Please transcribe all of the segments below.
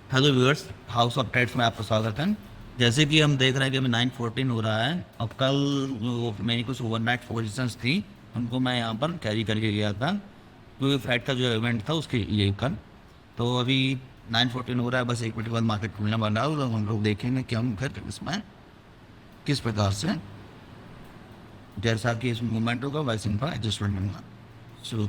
Hello viewers, house of trades में आपका स्वागत है। जैसे कि हम देख रहे हैं कि अभी 9:14 हो रहा है और कल जो मेरी कुछ ओवरनाइट पोजीशंस थी उनको मैं यहाँ पर कैरी करके गया था क्योंकि फ्लाइट का जो इवेंट था उसके लिए कल। तो अभी 9:14 हो रहा है, बस 1 मिनट के बाद मार्केट खुलने वाला है और हम लोग देखेंगे कि हम फिर इसमें किस प्रकार से जैसा कि इस मूवमेंट होगा वैसे इनका एडजस्टमेंट होगा। सो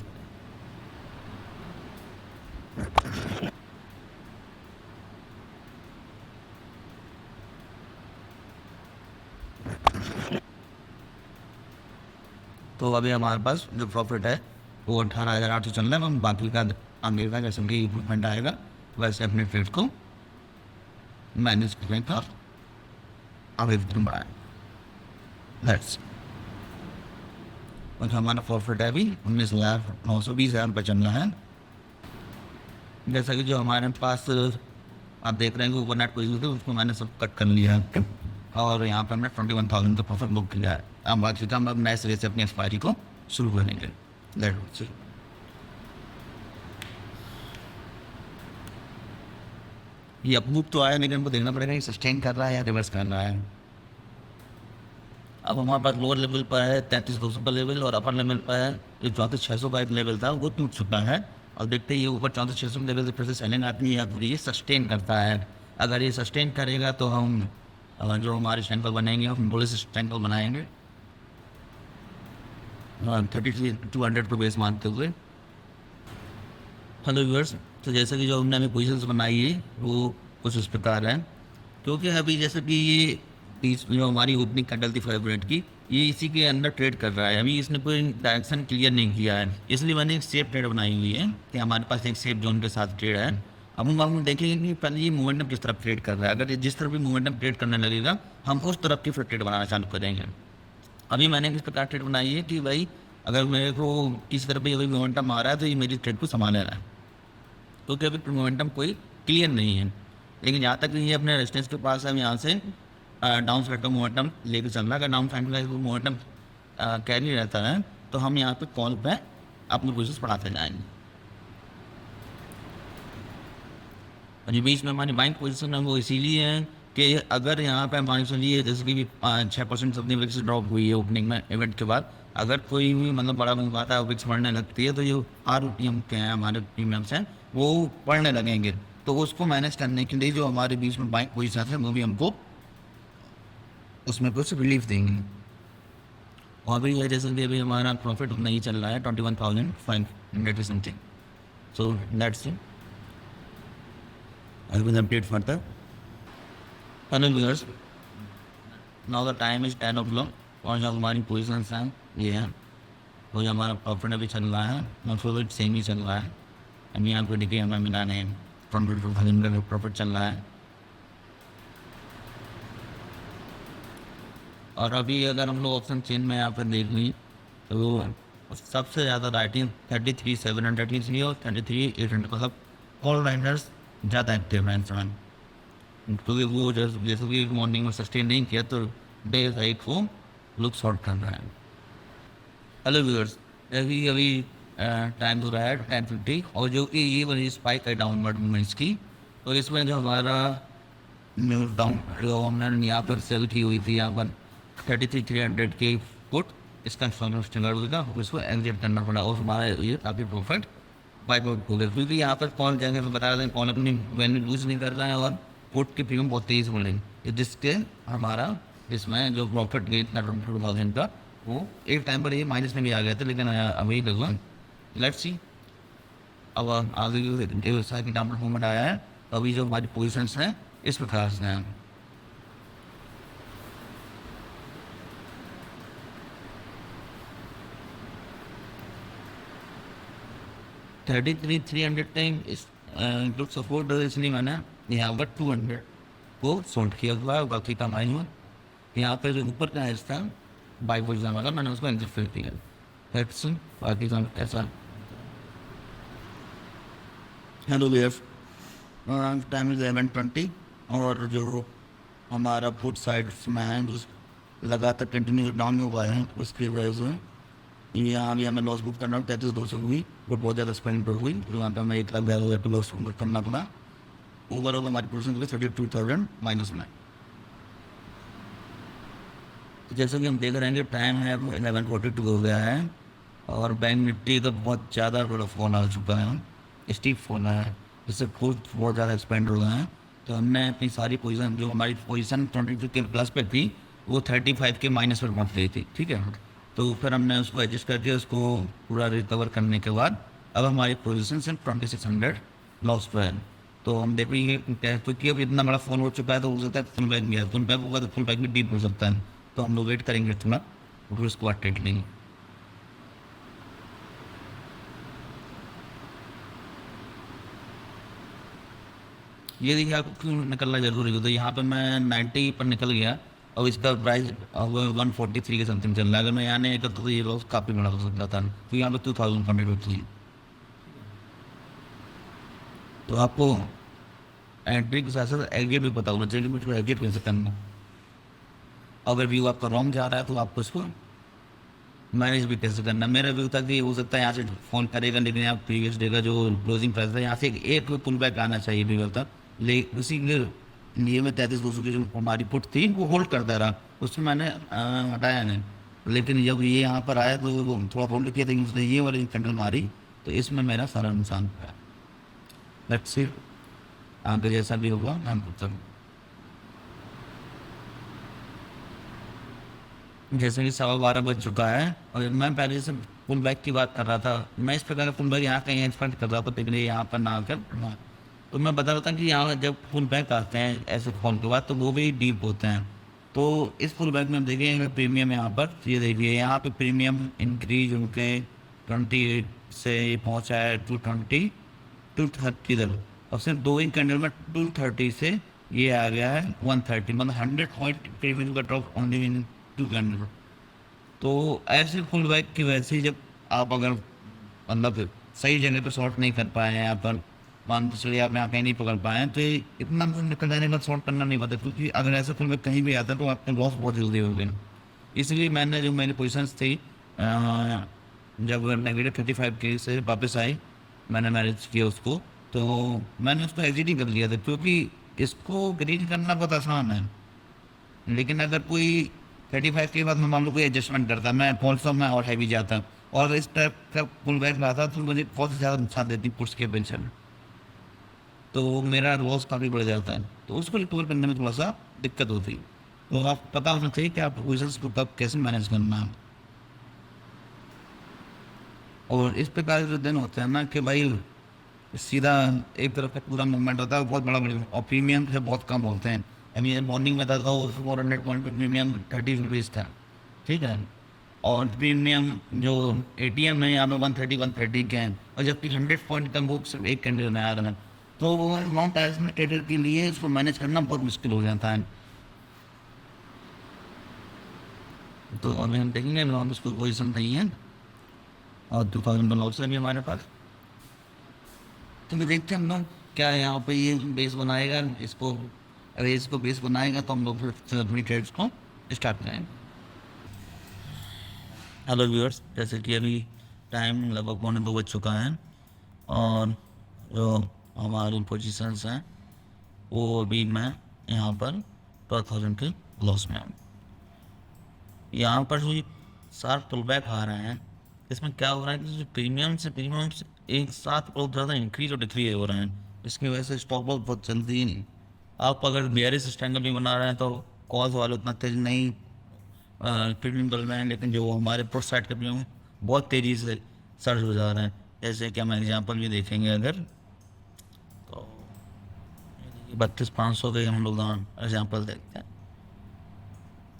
तो अभी हमारे पास जो प्रॉफिट है वो 18,800 चल रहा है। हम बाकी का अमेरिका जैसे कि इम्प्रूवमेंट आएगा वैसे अपने ट्रेड को मैनेज करने का आवेदन बढ़ाएं। लेट्स और हमारा प्रॉफिट है अभी 19,920 पर चल रहा है। जैसा कि जो हमारे पास आप देख रहे हैं कि ओवरनाइट पोजीशन थी उसको मैंने सब कट कर लिया है और यहाँ पर हमने 21,000 का प्रॉफिट बुक किया है। अब बाकी हम अब नए सिरे से अपनी एक्सपायरी को शुरू करेंगे। लेट्स ये अपमूव तो आया लेकिन हमको देखना पड़ेगा ये सस्टेन कर रहा है या रिवर्स कर रहा है। अब हमारे पास लोअर लेवल पर है 33,200 का लेवल और अपर लेवल पर है जो 34,600 का एक लेवल था वो टूट चुका है। और देखते ही ये ऊपर 34,600 लेवल से फिर से सेलिंग आती है या फिर ये सस्टेन करता है। अगर ये सस्टेन करेगा तो हम जो हमारे चैनल बनेंगे हम बड़े से चैनल बनाएंगे 33,200 को बेस मानते हुए। हेलो व्यूअर्स, तो जैसे कि जो हमने हमें पोजीशंस बनाई है वो कुछ इस प्रकार है क्योंकि अभी जैसे कि ये जो हमारी ओपनिंग कैंडल थी 5 मिनट की ये इसी के अंदर ट्रेड कर रहा है। अभी इसने कोई डायरेक्शन क्लियर नहीं किया है इसलिए मैंने एक सेफ ट्रेड बनाई हुई है कि हमारे पास एक सेफ जोन के साथ ट्रेड है। अब हम देखेंगे कि पहले ये मोमेंटम किस तरफ ट्रेड कर रहा है। अगर जिस तरफ भी मोमेंटम ट्रेड करने लगेगा हम उस तरफ की फिर ट्रेड बनाना चालू करेंगे। अभी मैंने किस प्रकार ट्रेड बनाई है कि भाई अगर मेरे को किसी तरफ भी अभी मोमेंटम आ रहा है तो ये मेरी ट्रेड को संभाल रहा है क्योंकि अभी मोमेंटम कोई क्लियर नहीं है। लेकिन यहाँ तक ये अपने रेजिस्टेंस के पास है, हम यहाँ से डाउन साइड का मोमेंटम लेकर चल रहा है। अगर डाउन साइड का मोमेंटम कैरी रहता है तो हम यहाँ पे कॉल पे अपनी पोजीशन बढ़ाते जाएंगे। और जो बीच में हमारी बाइंग पोजीशन है वो इसीलिए है कि अगर यहाँ पे हमारी सुनिए जैसे कि 6% अपनी विक्स ड्रॉप हुई है ओपनिंग में इवेंट के बाद, अगर कोई भी मतलब बड़ा मूव आता है विक्स बढ़ने लगती है तो जो ROTM के हैं हमारे प्रीमियम्स हैं वो बढ़ने लगेंगे। तो उसको मैनेज करने के लिए जो हमारे बीच में बाइंग पोजीशन है वो भी हमको उसमें कुछ रिलीफ देंगे। और भी जैसे कि अभी हमारा प्रॉफिट उतना ही चल रहा है 21,500 something. So let's see I will update further. Hello viewers, now the time is 10 o'clock और जो हमारी पोजीशंस हैं ये हैं। तो जो हमारा प्रॉफिट अभी चल रहा है प्रॉफिट सेम ही चल रहा है। अभी यहाँ पर देखिए हमें मिला नहीं 22,000 का प्रॉफिट चल रहा है। और अभी अगर हम लोग ऑप्शन चेन में यहाँ पर देख ली तो सबसे ज़्यादा राइटिंग 33,700 की थी और 33,800 मतलब ऑल राइडर्स ज़्यादा एक्टिव हैं इस समय क्योंकि वो जैसे कि मॉर्निंग में सस्टेन नहीं किया तो डे राइट को लुक शॉर्ट कर रहा है। हेलो व्यूअर्स, अभी अभी टाइम हो रहा है 10:50 और जो कि ये वाली स्पाइक है डाउनवर्ड मूवमेंट्स की तो इसमें जो हमारा न्यूज डाउन जो हमने यहाँ पर सेल की हुई थी यहाँ पर 33,300 की फुट इसका स्ट्रगल हुआ उसको एग्जिट करना पड़ा और हमारा ये काफ़ी प्रॉफिट बाइक हो गया क्योंकि यहाँ पर कौन जगह पर बता रहे हैं कौन अपनी वैल्यू यूज़ नहीं कर रहा है और फुट की प्रीमियम बहुत तेज़ बढ़ेगी जिसके हमारा इसमें जो प्रॉफिट गई इतना 22,000 का वो एक टाइम पर ये माइनस में भी आ गया था लेकिन अभी लगभग लेट्स सी अब आगे व्यवसाय की डाउन मूवमेंट आया है। अभी जो हमारी पोजिशंस हैं इस प्रकार से हैं। 33,300 टाइम इस इंक्लूड सपोर्ट इसलिए मैंने यहाँ पर 200 को सोल्ड किया हुआ है बाकी का माइन हुआ। यहाँ पर जो ऊपर का हिस्सा बाई पोजिशन वाला मैंने उसको एग्जिट कर दिया। लेट्स सी बाकी का ऐसा। हेलो वेफ, टाइम इज 11:20 और जो हमारा फुट साइड में है लगातार कंटिन्यू डाउन हुआ है उसकी वजह से यहाँ भी हमें लॉस बुक करना 33,200 हुई वो बहुत ज़्यादा स्पेंड पर हुई तो वहाँ पर हमें 1,10,000 लॉस बुक करना पड़ा। ओवरऑल हमारी पोजीशन 32,000 माइनस में। तो जैसा कि हम देख रहे हैं कि टाइम है 11:42 हो गया है और बैंक निफ्टी तो बहुत ज़्यादा थोड़ा फोन आ चुका है, स्टीप फोन है, जिससे खुद बहुत ज़्यादा एक्सपेंड हो गए हैं। तो हमने अपनी सारी पोजीशन, जो हमारी पोजीशन 22 के प्लस पे थी, वो 35 के माइनस पर पहुँच गई थी, ठीक है। तो फिर हमने उसको एडजस्ट करके उसको पूरा रिकवर करने के बाद अब हमारी पोजीशन सिर्फ 2600 लॉस पे है। तो हम देखेंगे क्योंकि अब इतना बड़ा फ़ोन हो चुका है, तो हो सकता है फुल बैक भी है, फुल बैक होगा तो फुल बैक भी डीप हो सकता है। तो हम लोग वेट करेंगे थोड़ा, फिर उसको बाद ट्रेड लेंगे। ये देखिए आपको क्यों निकलना जरूरी होता है। यहाँ पे मैं 90 पर निकल गया और इसका प्राइस अब 143 के समथिंग चल रहा है। अगर मैं यहाँ नहीं करता तो ये लॉस काफ़ी बड़ा हो सकता था, तो यहाँ पे 2000 होती है। तो आपको एंट्री के साथ साथ एग्जिट भी पता होना चाहिए कि मुझको एग्जिट कैसे करना। अगर व्यू आपका रॉन्ग जा रहा है तो आपको इसको मैनेज भी कैसे करना। मेरा व्यू था कि हो सकता है यहाँ से फोन करेगा, लेकिन यहाँ प्रीवियस डे का जो क्लोजिंग प्राइस था यहाँ से एक पुल बैक आना चाहिए व्यू तक, लेकिन उसी लिए में 33,200 की जो हमारी पुट थी वो होल्ड करता रहा, उसमें मैंने हटाया नहीं। लेकिन जब ये यहाँ पर आया तो वो थोड़ा होल्ड किया, लेकिन उसने ये वाली कैंडल मारी, तो इसमें मेरा सारा नुकसान हुआ। लेट्स सी आगे जैसा भी होगा मैं पूछता। जैसे कि 12:15 बज चुका है और मैं पहले से फुल बैक की बात कर रहा था। मैं इस प्रकार का फुल बैक यहाँ कहीं एक्सपेक्ट कर रहा था, लेकिन यहाँ पर ना आकर तो मैं बता रहा था कि यहाँ जब फुल बैक आते हैं ऐसे फोन के बाद तो वो भी डीप होते हैं। तो इस फुल बैक में हम देखिए प्रीमियम यहाँ पर, ये देखिए यहाँ पे प्रीमियम इंक्रीज होके 28 से पहुँचा है 230 तक, और सिर्फ दो ही कैंडल में 230 से ये आ गया है 130, मतलब 100 पॉइंट प्रीमियम का ड्रॉप ओनली इन 2 कैंडल। तो ऐसे फुल बैक की वजह से जब आप अगर मतलब सही जगह पे शॉर्ट नहीं कर पाए हैं, आप मान के चलिए आप यहाँ कहीं नहीं पकड़ पाए हैं, तो ये इतना निकल जाने के बाद शॉर्ट करना नहीं पड़ता, क्योंकि अगर ऐसा फुल बैक कहीं भी आता है तो आपका लॉस बहुत जल्दी हो गया। इसलिए मैंने जो मेरी पोजिशंस थी जब -35 के से वापस आई, मैंने मैनेज किया उसको, तो मैंने उसको एग्जिट ही कर लिया था, क्योंकि इसको ग्रीन करना बहुत आसान है। लेकिन अगर कोई 35 के बाद मैं मान लो कोई एडजस्टमेंट करता, मैं फॉल्सो में और हैवी जाता और इस टाइप का पुल बैक आता, तो मुझे बहुत ज़्यादा नुकसान देती पुट्स के पेंशन, तो मेरा लॉस काफ़ी बढ़ जाता है, तो उसको रिकवर करने में थोड़ा सा दिक्कत होती है। तो आप पता होना चाहिए कि आप पोजिशंस को कब कैसे मैनेज करना है। और इस प्रकार के जो दिन होते हैं ना कि भाई सीधा एक तरफ का पूरा मूवमेंट होता है, बहुत बड़ा और प्रीमियम से बहुत कम होते हैं। अभी मॉर्निंग में था तो 400 पॉइंट पर प्रीमियम 30 रुपीज़ था, ठीक है। और प्रीमियम जो ATM है यहाँ पे 130 के हैं, और जबकि 100 पॉइंट का वो सिर्फ एक कैंडल में आ रहा है, तो वो लॉन्ग टाइम में ट्रेडर के लिए इसको मैनेज करना बहुत मुश्किल हो जाता है। तो अभी हम देखेंगे लॉन्ग उसको पोजिशन नहीं है और 2000 से भी हमारे पास, तो मैं देखते हैं हम लोग क्या है यहाँ पे ये बेस बनाएगा इसको। अगर इसको बेस बनाएगा तो हम लोग फिर अपनी ट्रेड्स को स्टार्ट करेंगे। हेलो व्यूअर्स, जैसे कि अभी टाइम लगभग 1:45 बज चुका है और जो हमारी पोजीशंस हैं वो अभी मैं यहाँ पर 12,000 के लॉस में हूँ। यहाँ पर जो शार्प पुल बैक आ रहे हैं, इसमें क्या हो रहा है कि जो प्रीमियम से एक साथ बहुत ज़्यादा इंक्रीज और डिक्रीज हो रहे हैं। इसकी वजह से स्टॉक लॉस बहुत जल्दी, आप अगर बेयरिश स्ट्रैंगल भी बना रहे हैं तो कॉल वाले उतना तेज नहीं प्रीमियम चल रहे हैं, लेकिन जो हमारे पुट साइड के प्रीमियम बहुत तेज़ी से सर्ज हो जा रहे हैं। जैसे कि हम एग्जाम्पल भी देखेंगे अगर, तो 32,500 के हम लोग एग्जाम्पल देखते हैं,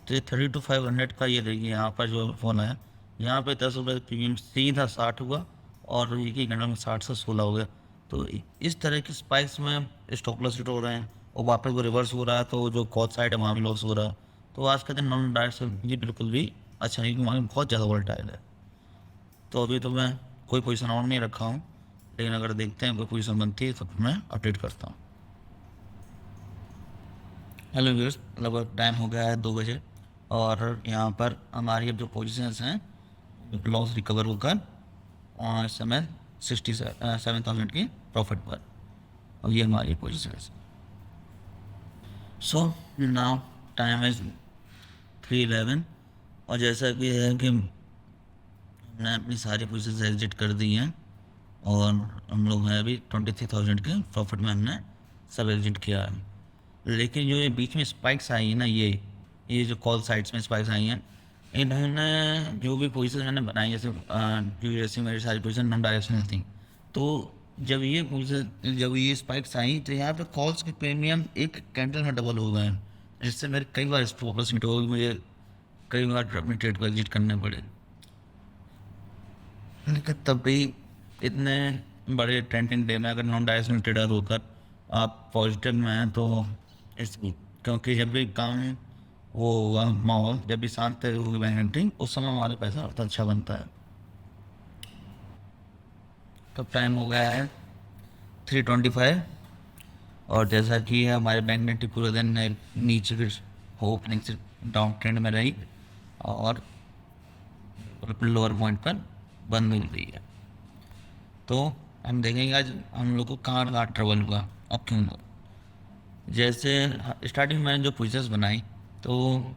तो ये 32,500 का ये देखिए यहाँ पर जो फ़ोन है, यहाँ पे 10 रुपये प्रीमियम सीधा 60 हुआ और एक ही घंटे में 60 से 16 हो गया। तो इस तरह की स्पाइक्स में स्टॉप लॉस हिट हो रहे हैं और वापस वो रिवर्स हो रहा है, तो जो कॉस्ट साइड है वहाँ भी लॉस हो रहा है। तो आज का दिन नॉन डायरेक्ट से ये बिल्कुल भी अच्छा नहीं, क्योंकि वहाँ बहुत ज़्यादा वोलेटाइल है। तो अभी तो मैं कोई पोजीशन ऑन नहीं रखा हूँ, लेकिन अगर देखते हैं कोई पोजीशन बनती है तो मैं अपडेट करता हूँ। हेलो व्यूअर्स, लगभग टाइम हो गया है 2 बजे और यहाँ पर हमारी अब जो पोजीशंस हैं लॉस रिकवर होकर और इस समय 67,000 की प्रॉफिट पर, और ये हमारी पोजीशन है। सो नाउ टाइम इज 3:11 और जैसा कि है कि हमने अपनी सारी पोजीशन एग्जिट कर दी हैं और हम लोग हैं अभी 23,000 के प्रॉफिट में हमने सब एग्जिट किया है। लेकिन जो ये बीच में स्पाइक्स आई हैं ना, ये जो कॉल साइट्स में स्पाइक्स आई हैं, इन्होंने जो भी पोजीशन मैंने बनाई, जैसे मेरी सारी पोजीशन नॉन डायरेक्शनल थी, तो जब ये स्पाइक्स आई तो यहाँ पे कॉल्स के प्रीमियम एक कैंडल में डबल हो गए हैं, जिससे मेरे कई बार फोकस हिट हो गई, मुझे कई बार अपने ट्रेड को एग्जिट करने पड़े। लेकिन तब भी इतने बड़े ट्रेंडिंग डे में अगर नॉन डायरेक्शनल ट्रेडर होकर आप पॉजिटिव में हैं तो इट्स गुड, क्योंकि जब भी काम वो होगा, माहौल जब भी शांत होगी बैंकिंग, उस समय हमारा पैसा बहुत अच्छा बनता है। तब टाइम हो गया है 3:25 और जैसा कि हमारे बैंक निफ्टी पूरे दिन नीचे फिर ओपनिंग से डाउन ट्रेंड में रही और लोअर पॉइंट पर बंद मिल रही है। तो हम देखेंगे आज हम लोग को कहाँ ट्रबल हुआ और क्यों हुआ। जैसे स्टार्टिंग में जो पोजीशंस बनाई, तो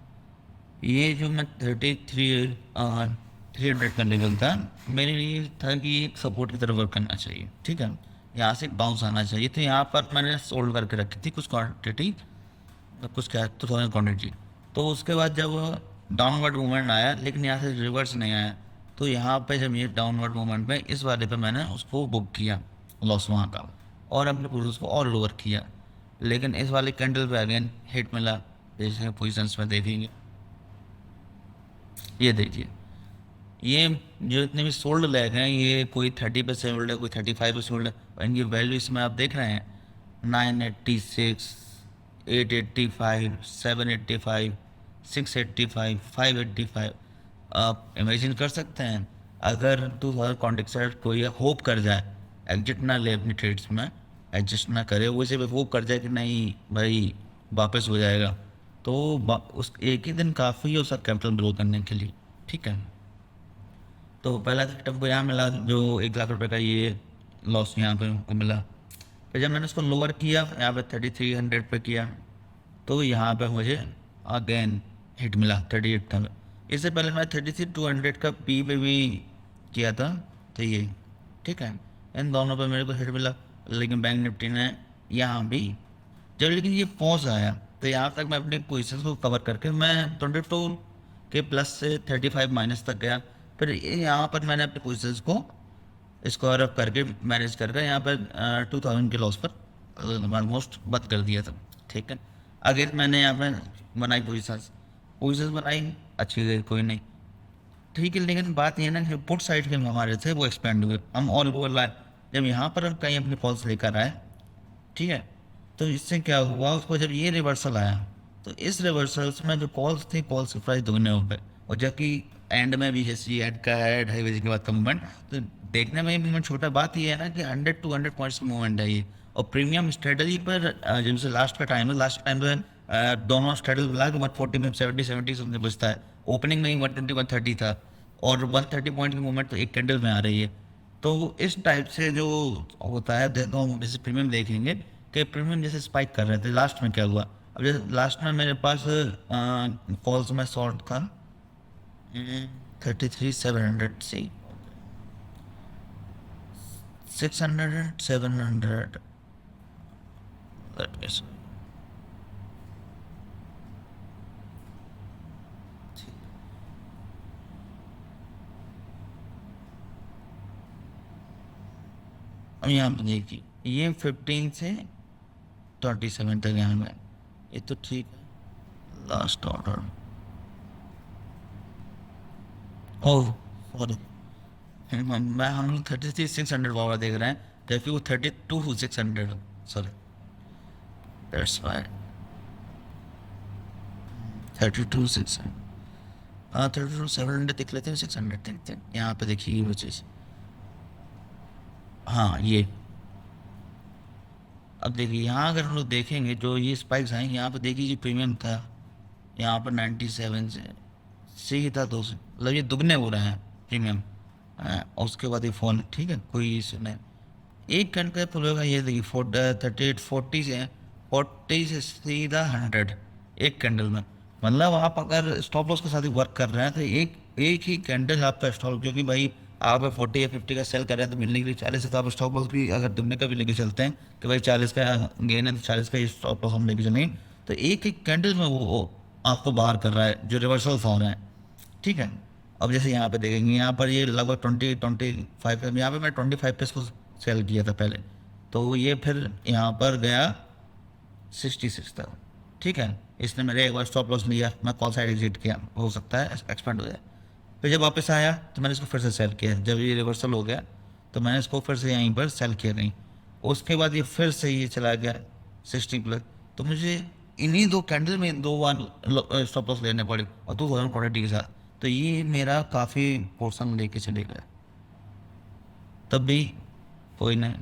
ये जो मैं 3,300 का लेवल था, मेरे लिए था कि एक सपोर्ट की तरफ वर्क करना चाहिए, ठीक है, यहाँ से बाउंस आना चाहिए। तो यहाँ पर मैंने सोल्ड करके रखी थी कुछ क्वान्टिटी, कुछ क्या 2000 क्वान्टिटी। तो उसके बाद जब डाउनवर्ड मूवमेंट आया लेकिन यहाँ से रिवर्स नहीं आया, तो यहाँ पे जब ये डाउनवर्ड मूवमेंट में इस वाले पे मैंने उसको बुक किया लॉस वहाँ का, और अपने पोजीशन को और लोअर किया। लेकिन इस वाले कैंडल पे अगेन हिट मिला, जैसे पोजीशंस में देखेंगे, ये देखिए, ये जो इतने भी सोल्ड लेग हैं, ये कोई 30 पे सोल्ड है, कोई 35 पे सोल्ड है, और इनकी वैल्यू इसमें आप देख रहे हैं 986, 885, 785, 685, 585। आप इमेजिन कर सकते हैं अगर 2000 कॉन्टेक्ट कोई होप कर जाए, एग्जिट ना ले अपनी ट्रेड्स में, एडजस्ट ना करे, वो सिर्फ होप कर जाए कि नहीं भाई वापस हो जाएगा, तो उस एक ही दिन काफ़ी है उसका कैपिटल ग्रो करने के लिए, ठीक है। तो पहला सेटअप को यहाँ मिला जो 1 लाख रुपए का, ये लॉस यहाँ पे को मिला। फिर जब मैंने उसको लोअर किया यहाँ पे 3300 पे किया, तो यहाँ पे मुझे अगेन हिट मिला 38 था। इससे पहले मैं 33,200 का पी पे भी किया था, तो ये ठीक है, इन दोनों पे मेरे को हिट मिला। लेकिन बैंक निफ्टी ने यहाँ भी जब, लेकिन ये पॉज आया, तो यहाँ तक मैं अपने पोजिशन को कवर करके मैं 22 के प्लस से 35 माइनस तक गया। फिर यहाँ पर मैंने अपने पोजिशन को स्क्वायर अप करके मैनेज करके यहाँ पर 2000 के लॉस पर ऑलमोस्ट बंद कर दिया था, ठीक है। अगेन मैंने यहाँ पर बनाई पोजिशन बनाई, अच्छी गई, कोई नहीं, ठीक है। लेकिन बात ये ना कि पुट साइड के हमारे थे वो एक्सपेंड हुए, हम ऑल ओवर लाए, जब यहाँ पर हम कहीं अपने फॉल्स लेकर आए, ठीक है, तो इससे क्या हुआ, उसको जब ये रिवर्सल आया, तो इस रिवर्सल्स में जो कॉल्स थी, कॉल्स के प्राइस दोगुने हो गए। और जबकि एंड में भी जैसे एंड का है 2:30 बजे के बाद का मूवमेंट, तो देखने में मूवमेंट छोटा, बात ये है ना कि 100-200 पॉइंट्स का मूवमेंट है ये। और प्रीमियम स्ट्रेटजी पर जिनसे लास्ट का टाइम है, लास्ट टाइम में दोनों स्ट्रेटजी मिला के 140 में 70 समझे बचता है। ओपनिंग में ही 120 130 था, और 130 पॉइंट की मूवमेंट तो एक कैंडल में आ रही है। तो इस टाइप से जो होता है, देखो जैसे प्रीमियम देखेंगे कि प्रीमियम जैसे स्पाइक कर रहे थे, लास्ट में क्या हुआ, अब जैसे लास्ट में मेरे पास कॉल्स में शॉर्ट था 33,700 सी 600 700, अब यहाँ पे देखिए, ये 15 से 27 तक यहाँ में, ये तो ठीक है। लास्ट ऑर्डर, ओह सॉरी, मैं हम लोग 33,600 पावर देख रहे हैं, जबकि वो 32,600, सॉरी, दैट्स वाई 32,600, हाँ 32,700 दिख लेते हैं, 600 देखते हैं। यहाँ पे देखिए वो चीज़, हाँ ये, अब देखिए यहाँ अगर हम लोग देखेंगे जो ये स्पाइक्स हैं, यहाँ पे देखिए ये प्रीमियम था, यहाँ पर 97 से ही था 200, मतलब ये दुगने हो रहे हैं प्रीमियम। और उसके बाद ये फ़ोन, ठीक है, कोई इशू नहीं। एक घंटे का फुल होगा, ये देखिए 3840 से 40 से सीधा 100 एक कैंडल में। मतलब आप अगर स्टॉप लॉस के साथ ही वर्क कर रहे हैं तो एक एक ही कैंडल आपका स्टॉप, क्योंकि भाई आप 40 या 50 का सेल कर रहे हैं तो मिलने के लिए 40 है, तो आप स्टॉप लॉस भी अगर दुनिया का भी लेके चलते हैं कि भाई 40 का गेन है तो 40 का ही स्टॉप लॉस हम लेके चलेंगे, तो एक एक कैंडल में वो आपको बाहर कर रहा है जो रिवर्सल हो रहा है। ठीक है। अब जैसे यहाँ पे देखेंगे, यहाँ पर ये लगभग 25 यहाँ पे मैं 25 पे इसको सेल किया था पहले, तो ये फिर यहाँ पर गया 66 तक। ठीक है। इसने मेरे एक बार स्टॉप लॉस लिया, मैं कॉल साइड एग्जिट किया, हो सकता है एक्सपेंड हो जाए। फिर जब वापस आया तो मैंने इसको फिर से सेल किया, जब ये रिवर्सल हो गया तो मैंने इसको फिर से यहीं पर सेल किया नहीं। उसके बाद ये फिर से ये चला गया 60 प्लस। तो मुझे इन्हीं दो कैंडल में दो बार स्टॉप लॉस लेने पड़े और 2000 क्वालिटी के साथ। तो ये मेरा काफ़ी पोर्सन लेके चले गया, तब भी कोई नहीं,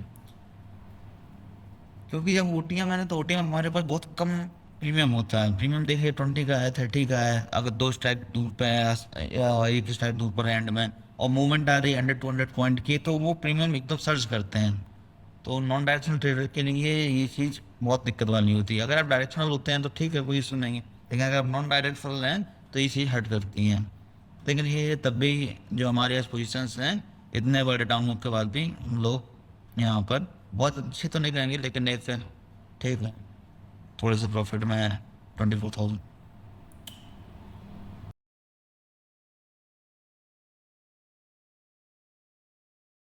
क्योंकि जब ओटियाँ मैंने तो ओटियाँ हमारे पास बहुत कम प्रीमियम होता है। प्रीमियम देखिए 20 का है, 30 का है, अगर दो स्ट्राइक दूर पे है या एक स्ट्राइक दूर पर एंड में और मूवमेंट आ रही है 100-200 पॉइंट की, तो वो प्रीमियम एकदम सर्च करते हैं। तो नॉन डायरेक्शनल ट्रेडर के लिए ये चीज़ बहुत दिक्कत वाली होती है। अगर आप डायरेक्शनल होते हैं तो ठीक है, कोई इशू नहीं है, लेकिन अगर आप नॉन डायरेक्शनल हैं तो ये चीज़ हट करती हैं। लेकिन ये तब भी जो हमारे पास पोजिशंस हैं, इतने बड़े डाउन मूव के बाद भी हम लोग यहाँ पर बहुत अच्छे तो नहीं करेंगे, लेकिन एक से ठीक है, थोड़े से प्रॉफिट में 24,000